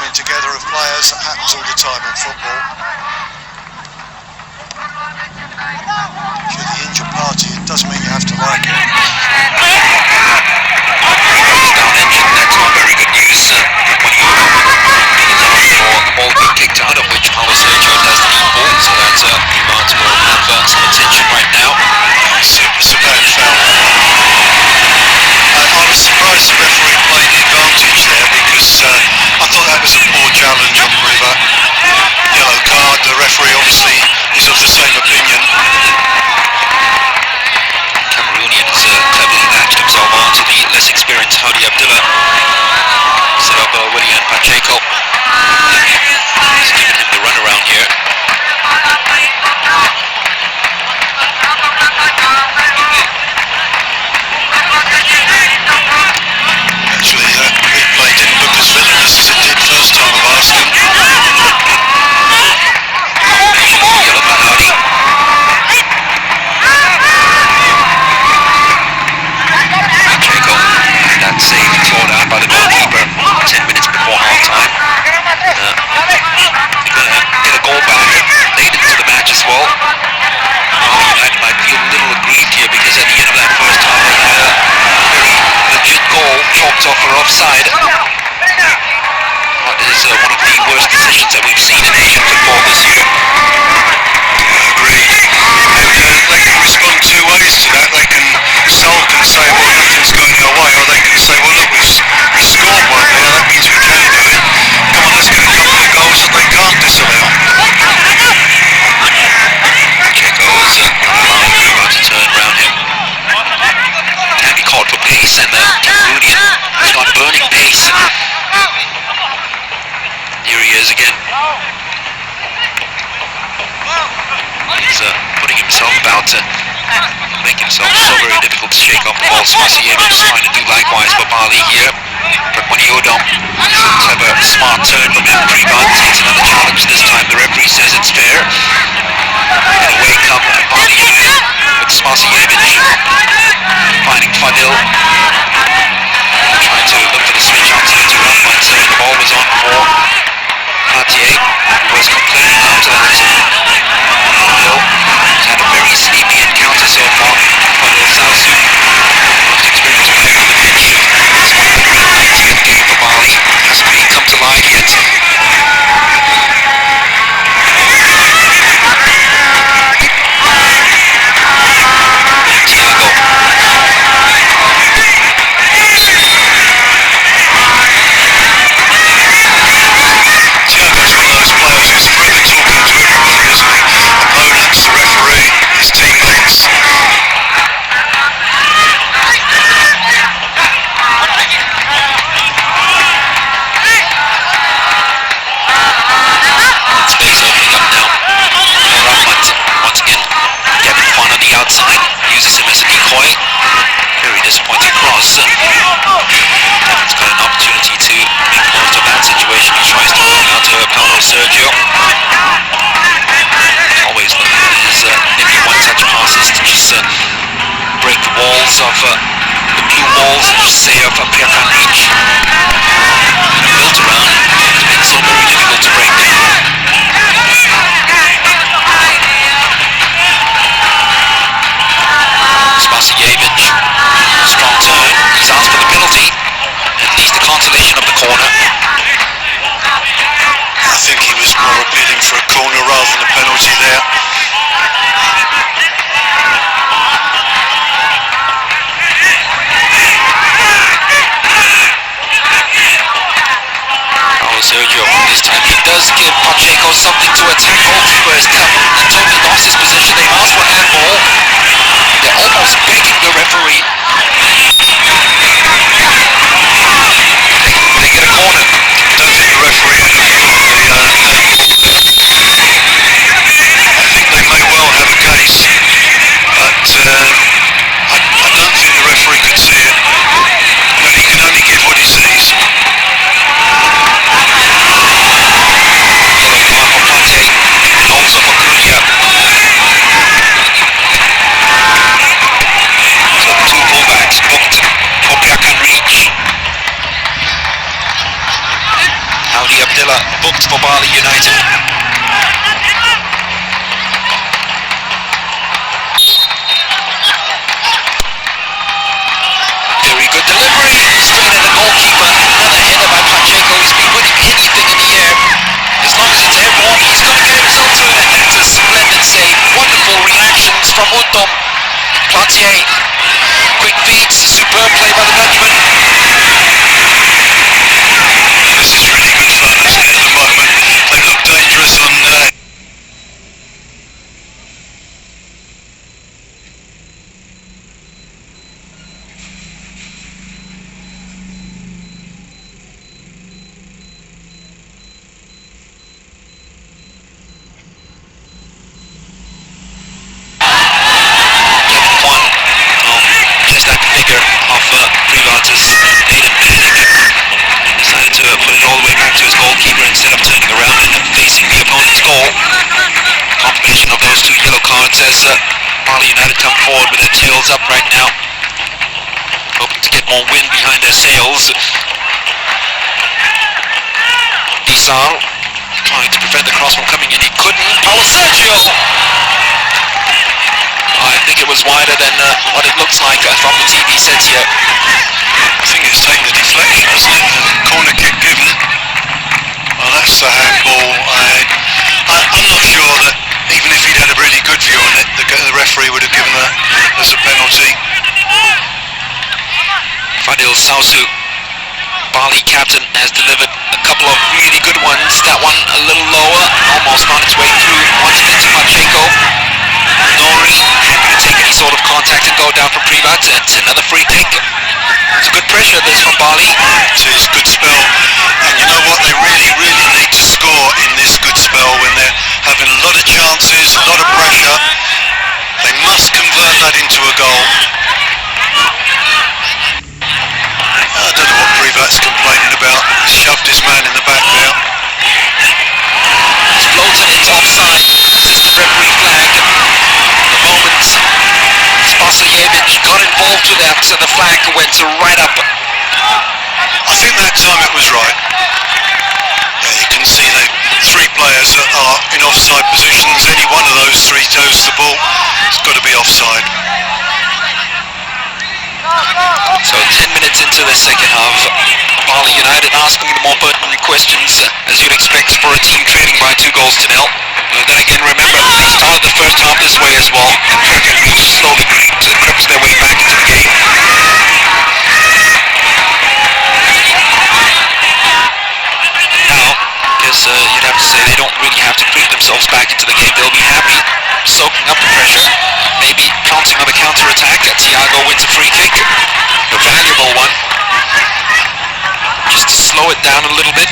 coming together of players. That happens all the time in football. If you're the injured party, it does mean you have to like it. He's down injured, that's not very good news. When you for the ball being kicked out, of which Paulo Sergio does the ball, so that's Martin will have some attention right now. It's a bad foul. I was surprised the referee played the advantage there because I thought that was a poor challenge on River. Yellow card, the referee obviously is of the same opinion. Cameroonian has cleverly latched himself on to the less experienced Howdy Abdullah instead of William Pacheco. He's giving him the runaround here. Actually, that replay didn't look as villainous as it did first time I've asked him. Yellow for Howdy. Pacheco, that save clawed out by the goalkeeper 10 minutes before half-time. You're going to get a goal back late into the match as well. United might feel a little aggrieved here because at the end of that first half they had a very legit goal chalked off for offside. What is one of the worst decisions that we've seen in Asian football this year. Agreed. And they can respond two ways to that. They can sulk and say, well, nothing's going our way, or they can say, well, look, we scored one there, that means we can do it. Come on, let's get a couple of goals that they can't disallow. Pacheco is allowing River to turn around him. Can be caught for pace, and Cameroonian is not burning pace. Here he is again. He's putting himself about to make himself so very difficult to shake off the ball. Spasievich is trying to do likewise for Bali here. But when Yodom, clever, smart turn from him, pre-buns, gets another challenge this time. The referee says it's fair. And away come Bali United with Spasievich finding Fadil. Trying to look for the switch outside to run, but the ball was on for Patier, who was complaining after that. Fadil has had a very sleepy encounter so far. Fadil Salsu, most experienced player on the pitch. It's one of the great things in the game for Bali. Hasn't really come to life yet. Thiago's one of those players who's forever talking to everybody, isn't he? Opponents, the referee, his teammates. Space opening up now. Once again, Kevin Kwan on the outside, uses him as a decoy. Very disappointing cross. Kevin's got an opportunity to make the most of that situation. He tries to run out to Paulo Sergio. Always looking at his maybe one-touch passes to just break the walls of the blue walls, as you say, of Pierre Van Beach. Built around, it's been so very difficult to break down. Spasievich, strong turn, he's asked for the penalty, at least the consolation of the corner. I think he was more appealing for a corner rather than a penalty there. Paulo Sergio, this time he does give Pacheco something to attack. Goalkeeper has come and totally lost his position. They've asked for handball. They're almost begging the referee. They get a corner. I don't think the referee had a view on the handball. I think they may well have a case, but I don't think the referee could see it. But he can only give what he sees. Yellow card for Patier, and also for Cunha. So the two fullbacks booked still booked for Bali United. Very good delivery, straight at the goalkeeper. Another header by Pacheco. He's been winning anything in the air. As long as it's airborne, he's going to get himself to it. That's a splendid save. Wonderful reactions from Untom. Platier, quick feeds, superb play by the Dutchman. This is really good fun, isn't it, at the moment? They look dangerous on... Decided to put it all the way back to his goalkeeper instead of turning around and facing the opponent's goal. Confirmation of those two yellow cards as Bali United come forward with their tails up right now, hoping to get more wind behind their sails. Isal trying to prevent the cross from coming in. He couldn't. Paulo Sergio! I think it was wider than what it looks like from the TV sets here. I think it's taken the deflection, hasn't it? The corner kick given. Well, that's the handball. I'm not sure that even if he'd had a really good view on it, the referee would have given that as a penalty. Fadil Sausu, Bali captain, has delivered a couple of really good ones. That one a little lower, almost found its way through. Once it into Pacheco. Nori happy to take any sort of contact and go down for Privat. It's another free kick. It's a good pressure this from Bali. It is good spell, and you know what, they really need to score in this good spell when they're having a lot of chances, a lot of pressure. They must convert that into a goal. I don't know what Privat's complaining about. He shoved his man in the back there. It's floated, it's offside. Assistant referee flag. The moment Spasojevic got involved with that, so the flag went right up. I think that time it was right. Yeah, you can see the three players that are in offside positions. Any one of those three toes the ball, it's got to be offside. So 10 minutes into the second half, Bali United asking the more pertinent questions, as you'd expect for a team trailing by 2 goals to 0. Then again, remember, they started the first half this way as well, and Kraken slowly crept their way back into the game. Now, I guess you'd have to say they don't really have to creep themselves back into the game. They'll be happy soaking up the pressure, maybe pouncing on the counter-attack. Thiago wins a free kick, a valuable one. Just to slow it down a little bit,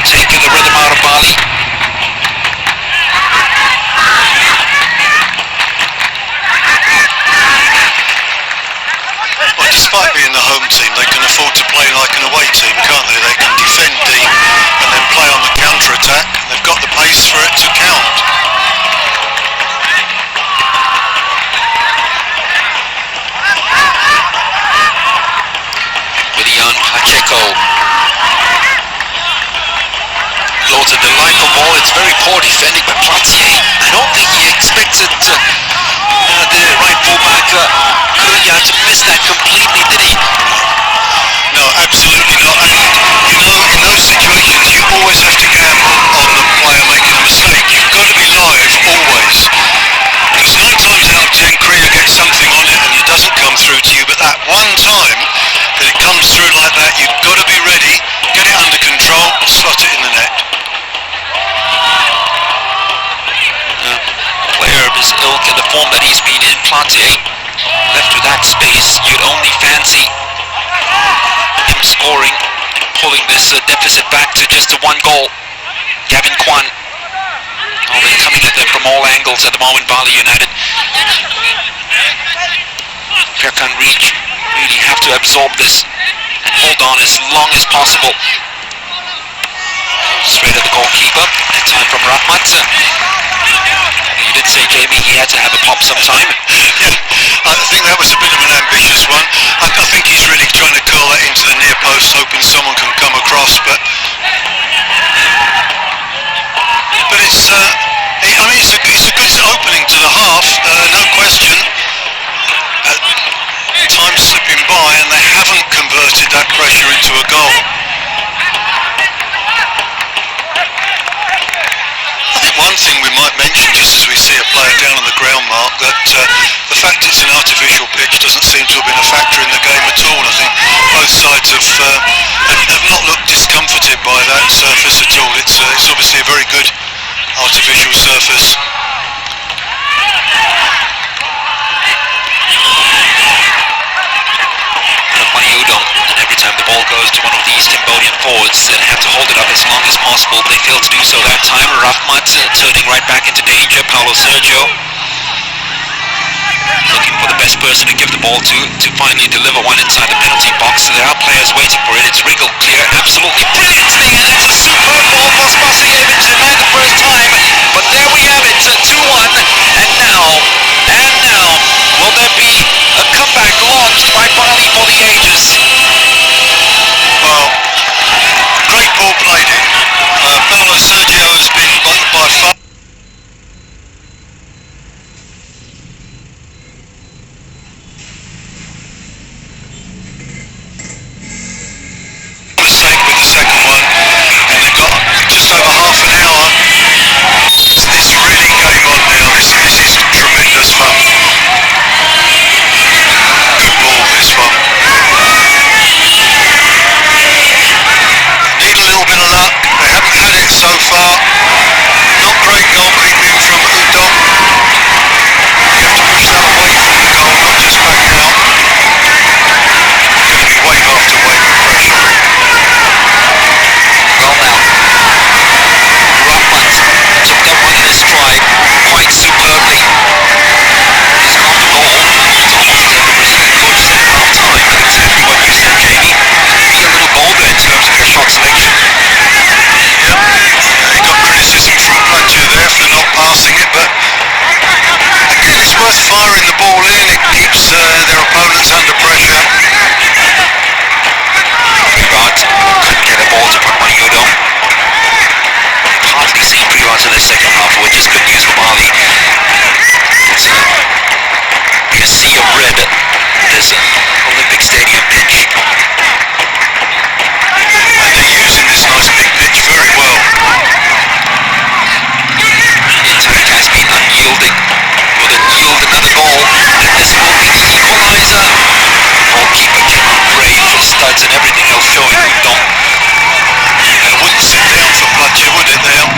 taking the rhythm out of Bali. Well, despite being the home team, they can afford to play like an away team, can't they? They can defend deep and then play on the counter-attack. They've got the pace for it to count. Willian Pacheco. Loads a delightful ball. It's very poor defending by Platier. I don't think he expected the right fullback Kuya to miss that completely, did he? No, absolutely not. And you know, in those situations, you always have to gamble on the player making a mistake. You've got to be live, always. Because 9 times out of 10, Kuya gets something on it and it doesn't come through to you. But that one time that it comes through like that, you've got to be ready, get it under control, and slot it in the net. Player of his ilk in the form that he's been in, Platier, left with that space, you'd only fancy him scoring and pulling this deficit back to just a 1 goal. Gavin Kwan, they're coming at them from all angles at the moment, Bali United. Perkan Reach really have to absorb this and hold on as long as possible. Straight at the goalkeeper, that time from Rahmat. You did say, Jamie, he had to have a pop sometime. Yeah, I think that was a bit of an ambitious one. I think he's really trying to curl that into the near post, hoping someone can come across, but into a goal. I think one thing we might mention, just as we see a player down on the ground, Mark, that the fact it's an artificial pitch doesn't seem to have been a factor in the game at all. I think both sides have not looked discomforted by that surface at all. It's obviously a very good artificial surface. And every time the ball goes to one of these Cambodian forwards, they have to hold it up as long as possible. They failed to do so that time. Rahmat turning right back into danger. Paulo Sergio looking for the best person to give the ball to finally deliver one inside the penalty box. So there are players waiting for it. It's wriggled clear. Absolutely brilliant thing, and it's a superb ball for Spasievich to man the first time. But there we have it, 2-1, and now, will there be a comeback launched by Bali for the ages? Well, great ball played in. Paulo Sergio has been by far mistake with the second one, and they've got just over half an hour. This really game on now. This is tremendous fun. Good ball, this one. Need a little bit of luck. They haven't had it so far. Not great goalkeeping from Udom. You have to push that away from the goal, not just back out. Going to be wave after wave of pressure. Well now, Rahmat took that one in his stride quite superbly. He's got the goal. It's almost deliberately good at half time. Exactly what you said, Jamie. Be a little bolder in terms of your shot selection. Yep. He got criticism from Platje there for not passing it, but again, it's worth firing the ball in. It keeps their opponents under pressure. Privat couldn't get a ball to Udom. Hardly seen Privat in the second half, which is good news for Bali. It's a sea of red. There's an Olympic Stadium pitch. And they're using this nice big pitch very well. Intact has been unyielding. Will it yield another goal? And this will be the equalizer. Goalkeeper Cameron Brave, studs and everything else showing Udom. It wouldn't sit down for Platje, would it now?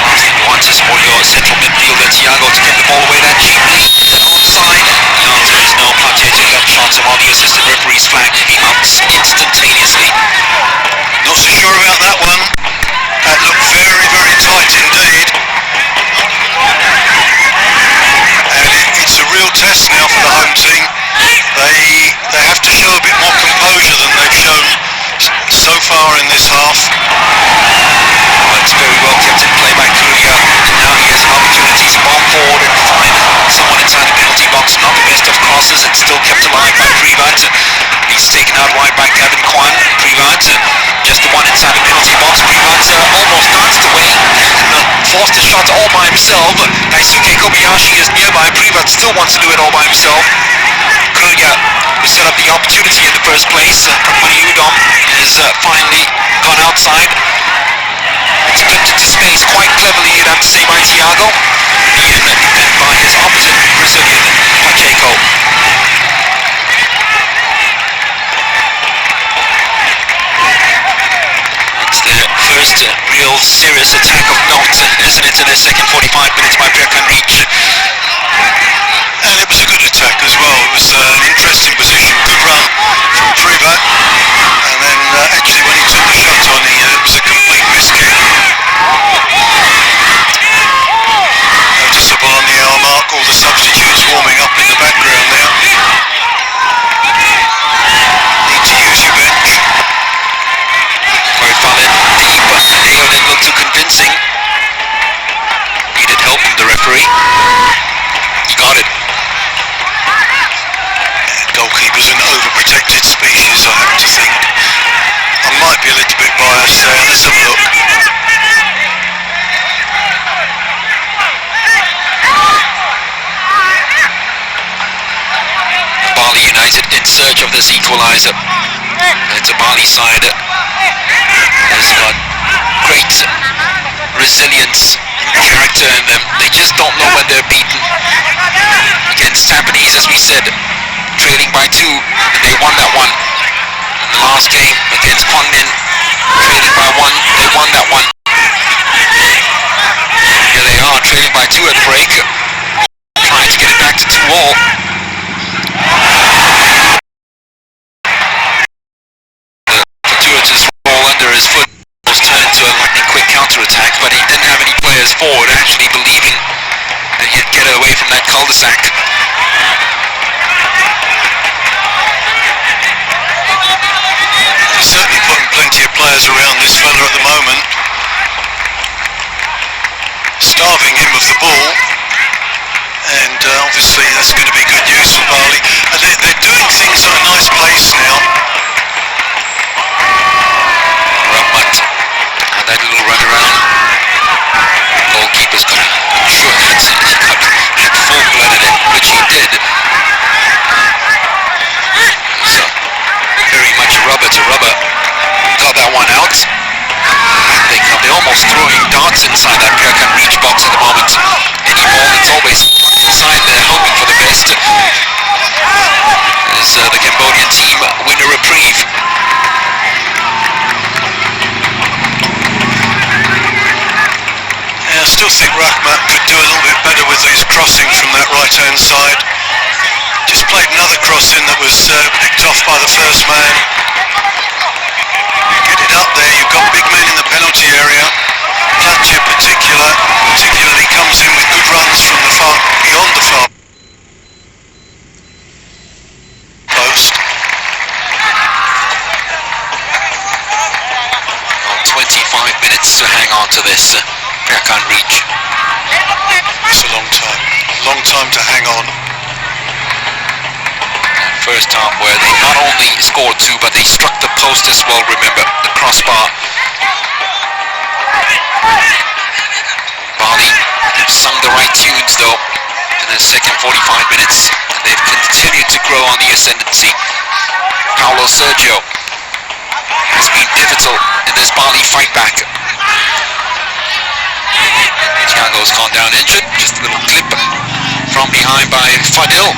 Martin wants for your central midfielder Thiago to get the ball away that cheaply. Is it onside? The answer is no. Platje took that shot, and while the assistant referee's flag came out instantaneously. Not so sure about that one. That looked very, very tight indeed. And it's a real test now for the home team. They have to show a bit more composure than they've shown so far in this half. Well, it's very well kept in play by Kuria, and now he has an opportunity to bomb forward and find someone inside the penalty box. Not the best of crosses, and still kept alive by Privat. He's taken out wide by Kevin Kwan. Privat, just the one inside the penalty box. Privat almost danced away and forced a shot all by himself. Daisuke Kobayashi is nearby. Privat still wants to do it all by himself. Kuria, who set up the opportunity in the first place, Udom has finally gone outside. It's flipped into space quite cleverly, you'd have to say, by Thiago. And by his opposite Brazilian, Pacheco. It's their first real serious attack of note, isn't it, in their second 45 minutes by Prekanrich. And it was a good attack as well. It was an interesting position, good run from Privat. And then actually when he took the shot on, it was a complete miskick. Noticeable on the hour mark, all the substitutes warming up in the background now. Need to use your bench. Very valid, deep, Leo didn't look too convincing. Needed help from the referee. He got it. Goalkeeper's an overprotected species, I have to think. I might be a little bit biased there. Let's have a look. Bali United visit in search of this equalizer. It's a Bali side that's got great resilience and character in them. They just don't know when they're beaten. Against Japanese, as we said, trailing by 2, and they won that one. In the last game against Kwangmin, trailing by 1, they won that one. Here they are, trailing by 2 at break, trying to get it back to 2-all. The Turtis ball under his foot was turned to a lightning quick counter-attack, but he didn't have any players forward actually believing that he'd get away from that cul-de-sac. He's certainly putting plenty of players around this fella at the moment, starving him of the ball, and obviously that's going to be good news for Bali. And they're doing things at a nice pace now. Rahmat had that little run around. Goalkeeper's got a sure that's it. He had full-blooded it, which he did. So very much rubber to rubber. Got that one out. They're almost throwing darts inside that Pyeongchang reach box at the moment. Any ball that's always inside, they're hoping for the best. As the Cambodian team win a reprieve. Yeah, I still think Rahmat could do a little bit better with his crossing from that right-hand side. Just played another crossing that was picked off by the first man. Get it up there, you've got big men in the penalty area. Fletcher particularly comes in with good runs from the far, beyond the far post. 25 minutes to hang on to this Pyeongchang reach. It's a long time to hang on. First half where they not only scored 2, but they struck the post as well, remember, the crossbar. Bali have sung the right tunes though in the second 45 minutes, and they've continued to grow on the ascendancy. Paulo Sergio has been pivotal in this Bali fight back. Thiago's gone down injured, just a little clip from behind by Fadil.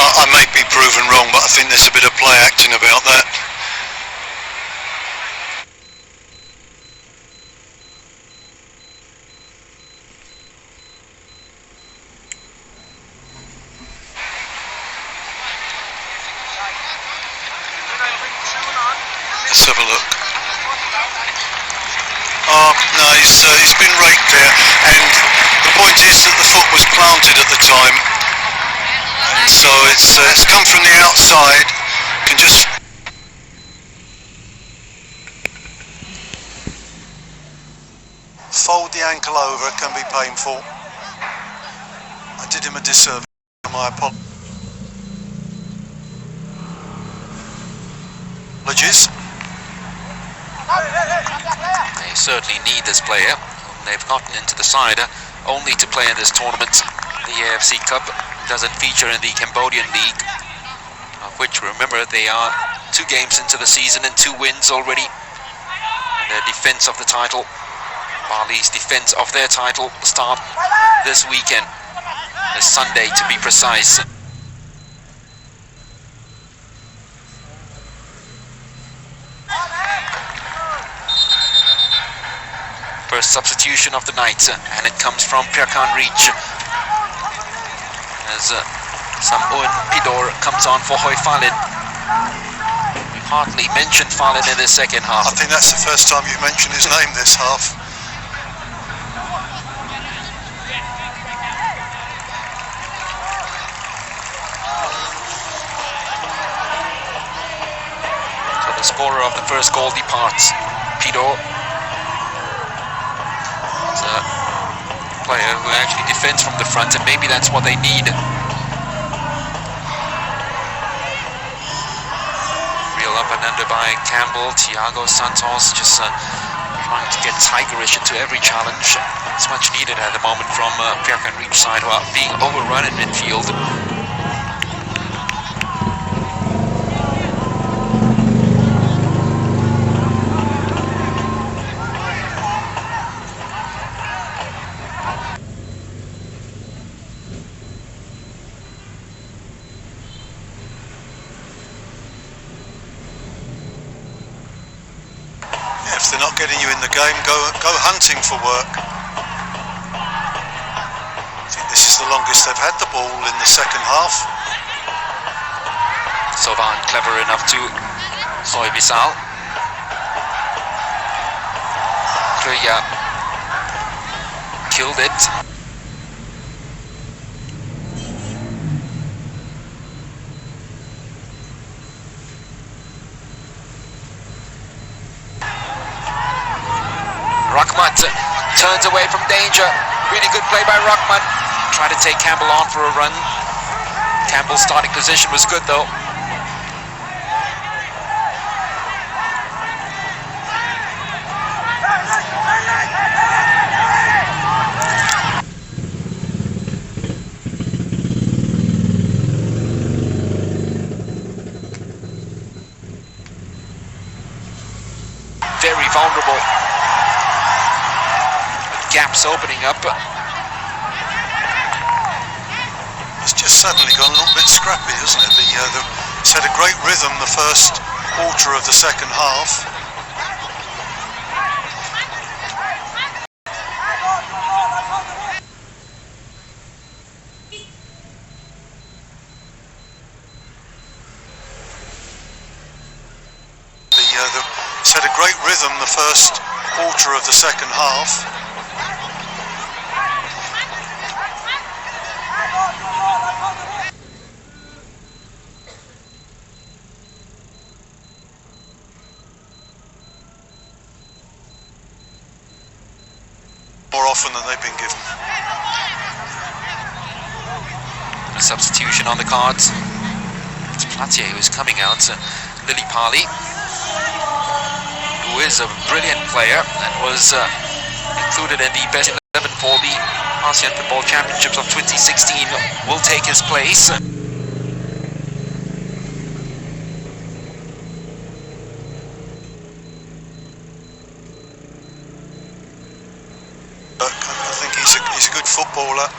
I may be proven wrong, but I think there's a bit of play acting about that. Let's have a look. Oh, no, he's been raked there, and the point is that the foot was planted at the time. So it's come from the outside, can just fold the ankle over, it can be painful. I did him a disservice, my apologies. They certainly need this player. They've gotten into the side only to play in this tournament. The AFC Cup doesn't feature in the Cambodian League, of which, remember, they are 2 games into the season and 2 wins already. And their defense of the title, Bali's defense of their title, start this weekend, this Sunday to be precise. First substitution of the night, and it comes from Pyeongchang reach. As Samun Pidor comes on for Hoi Falin. We hardly mentioned Falin in the second half. I think that's the first time you've mentioned his name this half. So the scorer of the first goal departs. Pidor. It's a player who actually defends from the front, and maybe that's what they need. Real up and under by Campbell. Thiago Santos just trying to get tigerish into every challenge. It's much needed at the moment from Pierre Reach side, who are being overrun in midfield. If they're not getting you in the game, go hunting for work. I think this is the longest they've had the ball in the second half. Sovan clever enough to Soy Visal. Kriya killed it. Rahmat turns away from danger. Really good play by Rahmat. Try to take Campbell on for a run. Campbell's starting position was good though. Very vulnerable. Gaps opening up. It's just suddenly gone a little bit scrappy, isn't it? It's had a great rhythm the first quarter of the second half. It's had a great rhythm the first quarter of the second half. More often than they've been given. A substitution on the cards. It's Platier who's coming out. Lily Pali, who is a brilliant player and was included in the best 11 for the ASEAN Football Championships of 2016, will take his place. I think he's a good footballer.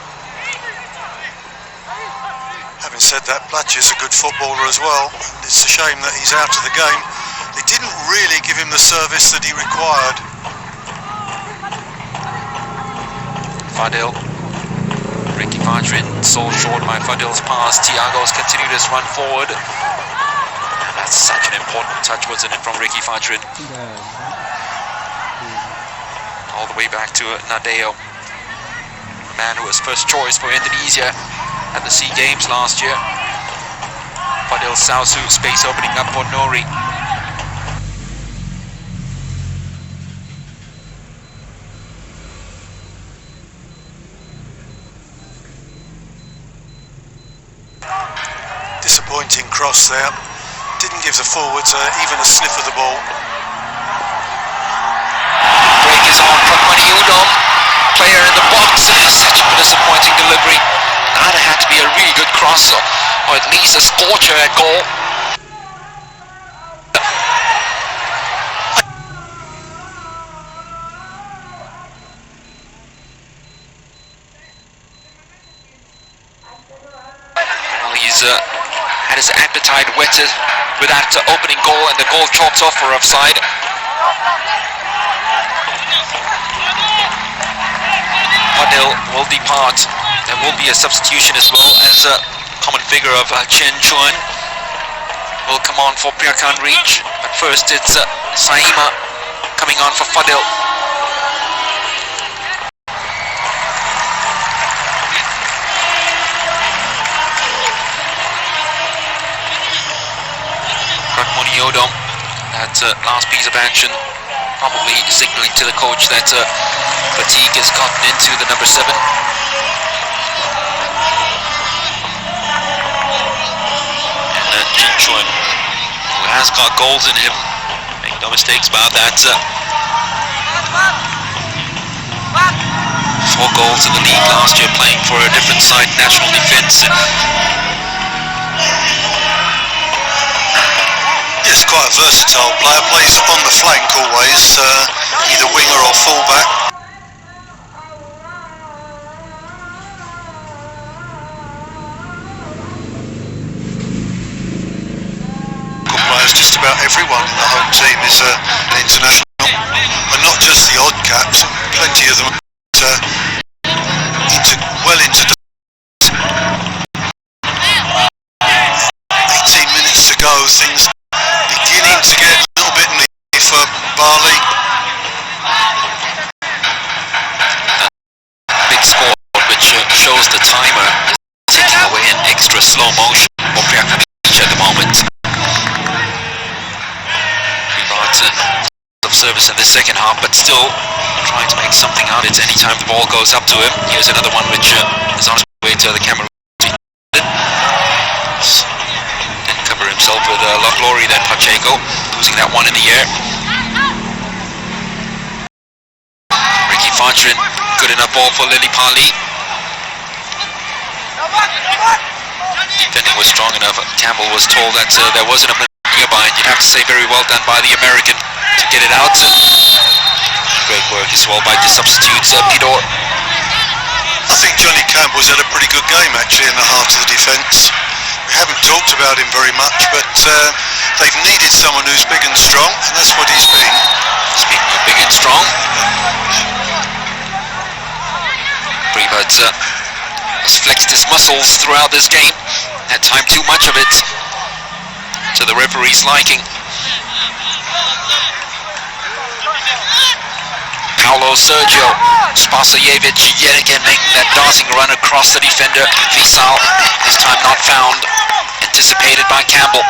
Having said that, Platcher's a good footballer as well. It's a shame that he's out of the game. They didn't really give him the service that he required. Fadil, Ricky Margarin, sold short by Fadil's pass. Thiago's continued his run forward. And that's such an important touch, wasn't it, from Ricky Fadrin? All the way back to Nadeo, the man who was first choice for Indonesia at the SEA Games last year. Fadil Sausu, space opening up for Nori. Disappointing cross there. Didn't give the forwards even a sniff of the ball. Break is on from Udom. Player in the box. Such a disappointing delivery. That had to be a really good cross, or at least a scorcher at goal. Well, he's had his appetite whetted with that opening goal, and the goal chalked off for offside. Fadil will depart. There will be a substitution as well, as a common figure of Chen Chuan will come on for Pierre Reach. But first it's Saima coming on for Fadil. Yodom, that last piece of action, probably signaling to the coach that fatigue has gotten into the number 7. And Jin Chuan, who has got goals in him, make no mistakes about that. 4 goals in the league last year, playing for a different side, National Defence. Yes, quite a versatile player, plays on the flank always, either winger or fullback. Good players, just about everyone in the home team is an international, and not just the odd caps, plenty of them well into the 18 minutes to go, things beginning to get a little bit needy for Bali. Big score, which shows the timer is ticking away in extra slow motion for Pierre at the moment. Of service in the second half, but still trying to make something out of it anytime the ball goes up to him. Here's another one which is on his way to the camera. Didn't cover himself with a lot of glory then, Pacheco, losing that one in the air. Ricky Fajrin, good enough ball for Lily Pali. Defending was strong enough. Campbell was told that there wasn't a nearby, and you'd have to say very well done by the American to get it out. Great work as well by the substitutes, Pidor. I think Johnny Campbell's had a pretty good game actually in the heart of the defence. We haven't talked about him very much, but they've needed someone who's big and strong, and that's what he's been. Speaking of big and strong, Prevert has flexed his muscles throughout this game. At time too much of it to the referee's liking. Paulo Sergio Spasojevic yet again making that darting run across the defender. Visal, this time not found, anticipated by Campbell.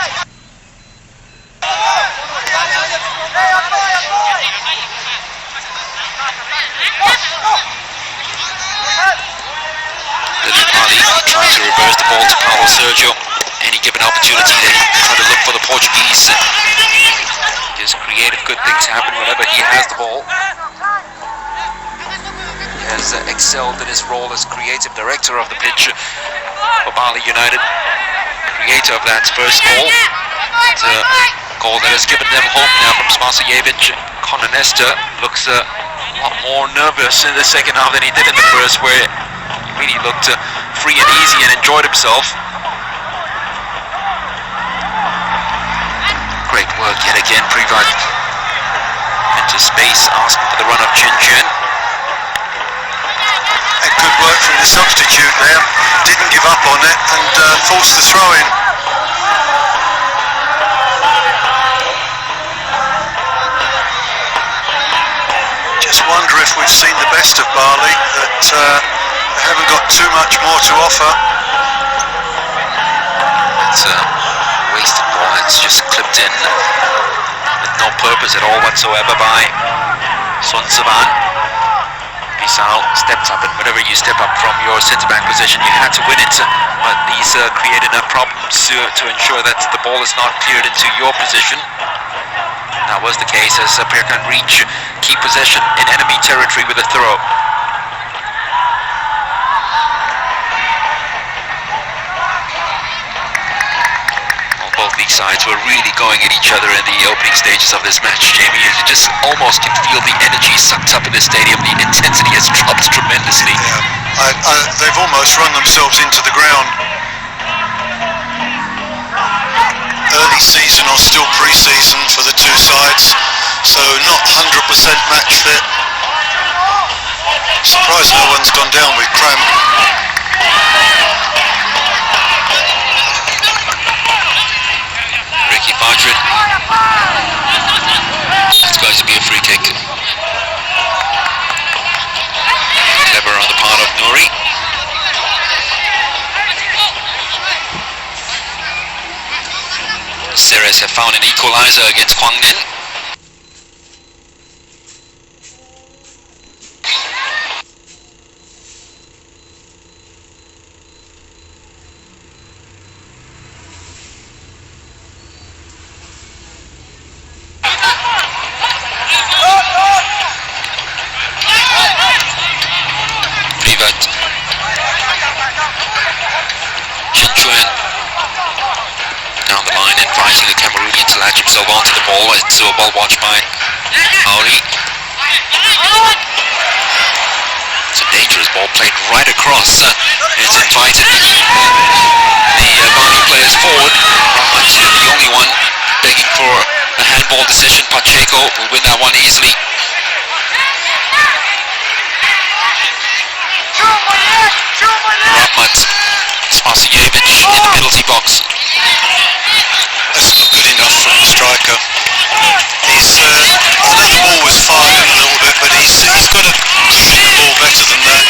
Lillipali trying to reverse the ball to Paulo Sergio. Any given opportunity, they try to look for the Portuguese. His creative good things happen whenever he has the ball. He has excelled in his role as creative director of the pitch for Bali United. Creator of that first goal. It's a goal that has given them hope now from Spasojevic. Conor Nestor looks a lot more nervous in the second half than he did in the first, where he really looked free and easy and enjoyed himself. Great work yet again, Privat into space, asking for the run of Chin Chen. And good work from the substitute there, didn't give up on it and forced the throw in. Just wonder if we've seen the best of Bali, that they haven't got too much more to offer. It's wasted ball that's just clipped in with no purpose at all whatsoever by Son Savan. Pisau steps up, and whenever you step up from your centre-back position, you had to win it, but these create enough problems to ensure that the ball is not cleared into your position. That was the case as Pierre can reach key possession in enemy territory with a throw. Both these sides were really going at each other in the opening stages of this match, Jamie. You just almost can feel the energy sucked up in the stadium. The intensity has dropped tremendously. Yeah, they've almost run themselves into the ground. Early season or still pre-season for the two sides, so not 100% match fit. Surprised no one's gone down with cramp. Ricky Fajrin. It's going to be a free kick. Clever on the part of Nouri. Ceres have found an equalizer against Huang Nin. latch himself onto the ball. It's a ball watched by Auri. It's a dangerous ball played right across. It's invited the Bali players forward. Rahmat, the only one begging for a handball decision. Pacheco will win that one easily. Rahmat, Spasijevic in the penalty box. That's not good enough from the striker. He's, I know the ball was fired in a little bit, but he's got to cushion the ball better than that.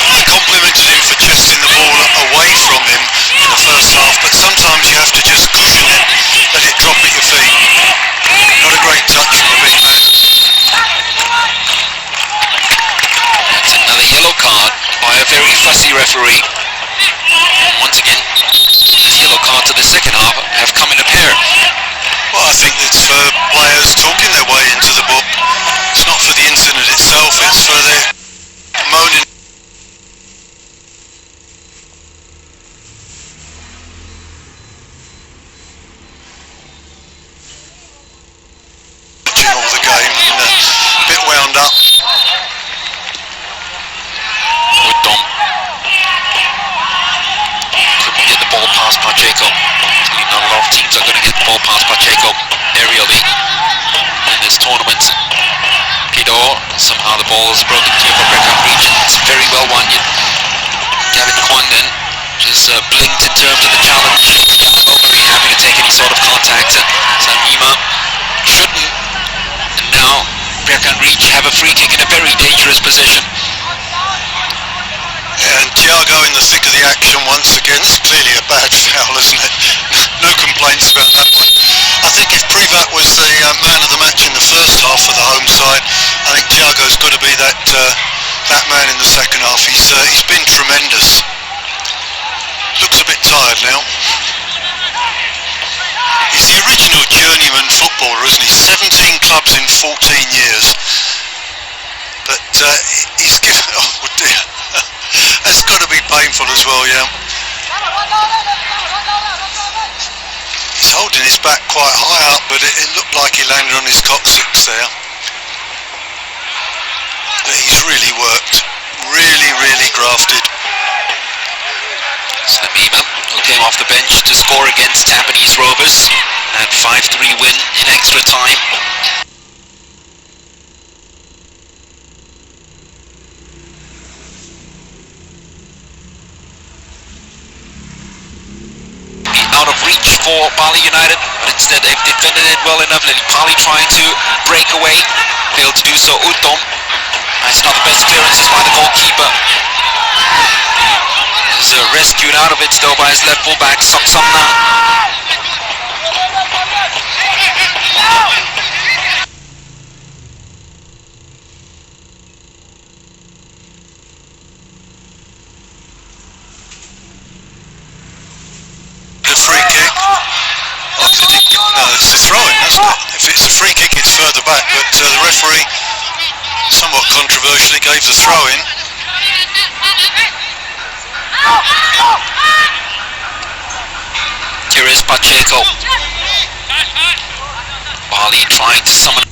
I complimented him for chesting the ball away from him in the first half, but sometimes you have to just cushion it, let it drop at your feet. Not a great touch from a big man. That's another yellow card by a very fussy referee. And once again, the yellow cards of the second half have come in a pair. Well, I think it's for players talking their way into the book. It's not for the incident itself, it's for their moaning. Watching all the game and a bit wound up. Udom couldn't get the ball past Pacheco. Not a lot of teams are going to get the ball past Pacheco aerially in this tournament. Guido, somehow the ball is broken clear for Brecon Beach. It's very well won. Gavin Quanden just blinked in terms of the challenge. Not very happy to take any sort of contact. Samima shouldn't. And now Brecon Beach have a free kick in a very dangerous position. And Thiago in the thick of the action once again. It's clearly a bad foul, isn't it? No complaints about that one. I think if Privat was the man of the match in the first half for the home side, I think Thiago's got to be that man in the second half. He's been tremendous. Looks a bit tired now. He's the original journeyman footballer, isn't he? 17 clubs in 14 years. But he's given... Oh dear. That's got to be painful as well, yeah. He's holding his back quite high up, but it looked like he landed on his coccyx there. But he's really worked. Really grafted. Samima, who came off the bench to score against Tampines Rovers. That 5-3 win in extra time. Out of reach for Bali United, but instead they've defended it well enough. Bali trying to break away, failed to do so. Udom, that's not the best clearances by the goalkeeper. Is rescued out of it though by his left fullback Samna. The free kick. No, it's a throw-in, isn't it? If it's a free kick, it's further back, but the referee, somewhat controversially, gave the throw-in. Here is Pacheco. Bali trying to summon.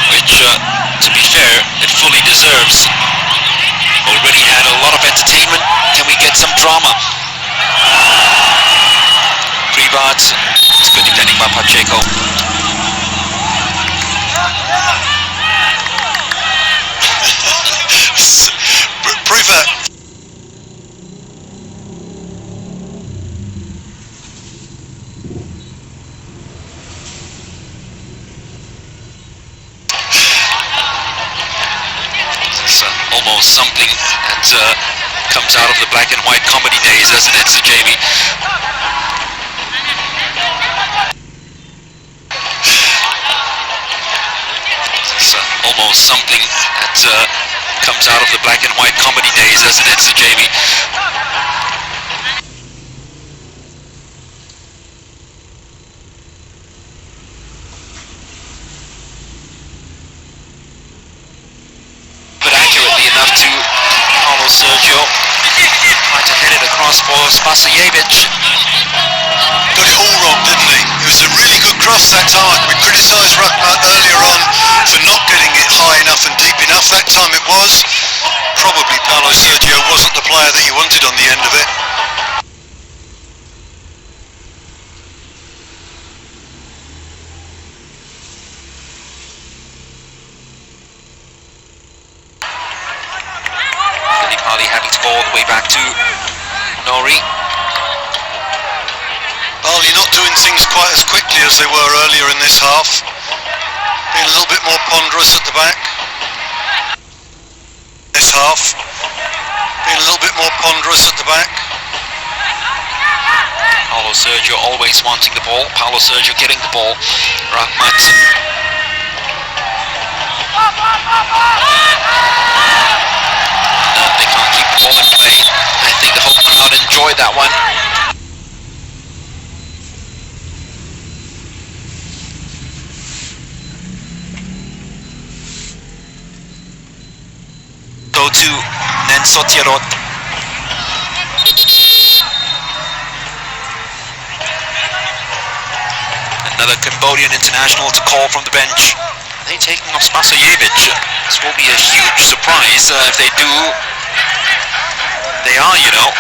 Which, to be fair, it fully deserves. Already had a lot of entertainment. Can we get some drama? Privat. It's good defending by Pacheco. Privat. It's almost something that comes out of the black and white comedy days, doesn't it, Sir Jamie? It's almost something that comes out of the black and white comedy days, doesn't it, Sir Jamie? But accurate. pass for Spasijevic. Got it all wrong, didn't he? It was a really good cross that time. We criticised Rahmat earlier on for not getting it high enough and deep enough. That time it was. Probably Paulo Sergio wasn't the player that you wanted on the end of it. BALI having to go all the way back to Nori. BALI not doing things quite as quickly as they were earlier in this half. Being a little bit more ponderous at the back. This half. Being a little bit more ponderous at the back. Paulo Sergio always wanting the ball. Paulo Sergio getting the ball. Rahmat. No, they can't keep the ball in play. I think the whole crowd enjoyed that one. Go to Nensotirot. Another Cambodian international to call from the bench. Are they taking off Spasijevic? This will be a huge surprise if they do. They are, you know.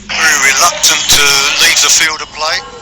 Very reluctant to leave the field of play.